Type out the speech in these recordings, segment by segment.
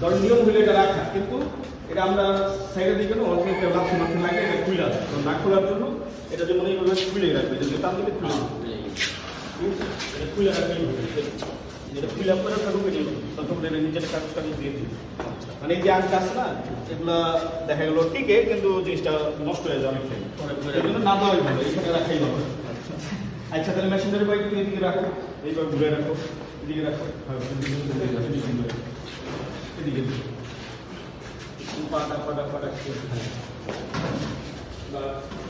ধরুন নিয়ম হলে এটা রাখা, কিন্তু এটা আমরা সাইডের দিকে না অনেক লাফি মাফি লাগে, এটা খুলে আসে। তো না খোলার জন্য এটা যেমন এইভাবে খুলে রাখবে, যদি টান দিলে খুলে এটা খুলে রাখবে, এটা খুলে আপনারা ঢুকে নেবে, তখন এটা নিজের কাগজটা দিয়ে দিই। মানে এই যে আংটা আছে না, এগুলো দেখা গেলো টিকে, কিন্তু জিনিসটা নষ্ট হয়ে যায় অনেকটাই। এই জন্য না দেওয়াই ভালো, এখানে রাখাই ভালো। আচ্ছা, তাহলে মেশিনের বাইক তুমি এদিকে রাখো, এইবার ঘুরে রাখো, এদিকে রাখো, এদিকে পাটা পাটা পাটা বা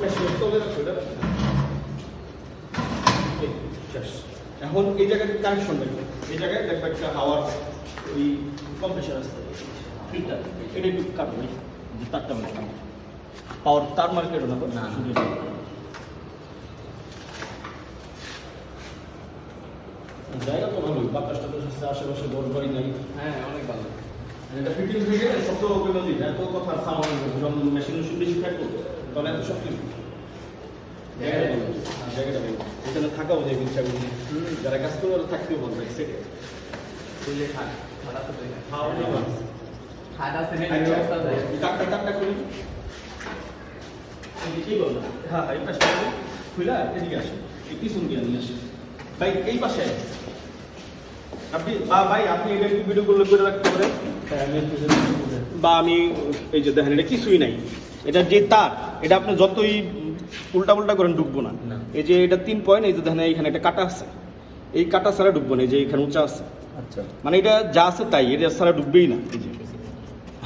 মেশিনের তলে রাখো এটা। এখন এই জায়গায় কানেকশন দেখবে, এই জায়গায় দেখবে একটা হাওয়ার ওই কম্প্রেসার আছে, ফিল্টার, এটা একটু কাটবে, যে তারটা মানে পাওয়ার তার মার্কেট না জায়গা তো ভালোই, বাতাসটা তো আশেপাশে ঘর বাড়ি নাই। হ্যাঁ, অনেক ভালো। এটা ফিটিং হয়ে গেলে সব তো ওই নদী, এত কথা সামান যখন মেশিন বেশি থাকবো তাহলে এত সব কিছু জায়গাটা ভালো, এখানে থাকাও যায় ইচ্ছাগুলো, যারা কাজ করে ওরা থাকতেও বলবে সেটা টাকটা খুলে কি বলবো, হ্যাঁ এই পাশে খুলে এদিকে আসে, এই পিছন দিয়ে নিয়ে আসে ভাই, এই পাশে আপনি ভাই আপনি এটা একটু ভিডিও করলে করে রাখতে পারেন, বা আমি এই যে দেখেন এটা কিছুই নাই, এটা যে তার, এটা আপনি যতই উল্টা উল্টা করেন ঢুকবো না। এই যে এটা 3 পয়েন্ট, এই যে দেখেন এইখানে একটা কাটা আছে, এই কাটা ছাড়া ঢুকবো না, এই যে এখানে উঁচা আছে। আচ্ছা, মানে এটা যা আছে তাই, এটা ছাড়া ঢুকবেই না। এই যে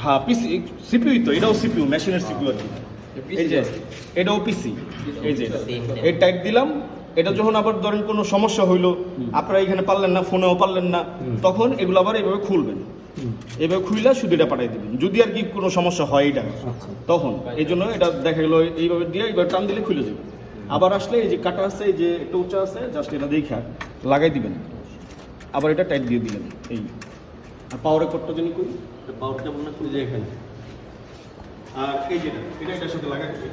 হ্যাঁ পিসি সিপিইউ, তো এটাও সিপিইউ, মেশিনের সিপিইউ আর কি। এই যে এটাও পিসি, এই যে এই টাইট দিলাম, এটা যখন আবার ধরেন কোনো সমস্যা হইলো, আপনারা এখানে পারলেন না, ফোনেও পারলেন না, তখন এগুলো আবার এইভাবে খুলবেন, এইভাবে খুললে শুধু এটা পাঠাই দেবেন, যদি আর কি কোনো সমস্যা হয় এটা তখন। এই জন্য এটা দেখা গেলো এইভাবে দিয়ে এইবার টান দিলে খুলে যাবে। আবার আসলে এই যে কাটা আছে, এই যে একটা উঁচা আছে, জাস্ট এটা দেখে লাগাই দিবেন, আবার এটা টাইট দিয়ে দিলেন। এই আর পাওয়ারে করতে যদি করি, পাওয়ারটা মনে করি যে এখানে, আর এই যেটা এটা এটার সাথে লাগাই দেবে,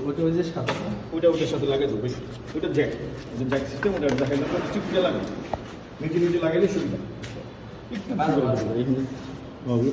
ওইটা ওই যে সাদা, ওইটার সাথে লাগাই দেবে, ওইটা জ্যাক, জ্যাক সিস্টেম, ওটা দেখা গেল চিপকে লাগাই, নিজে নিজে লাগাইলে সুবিধা। একটু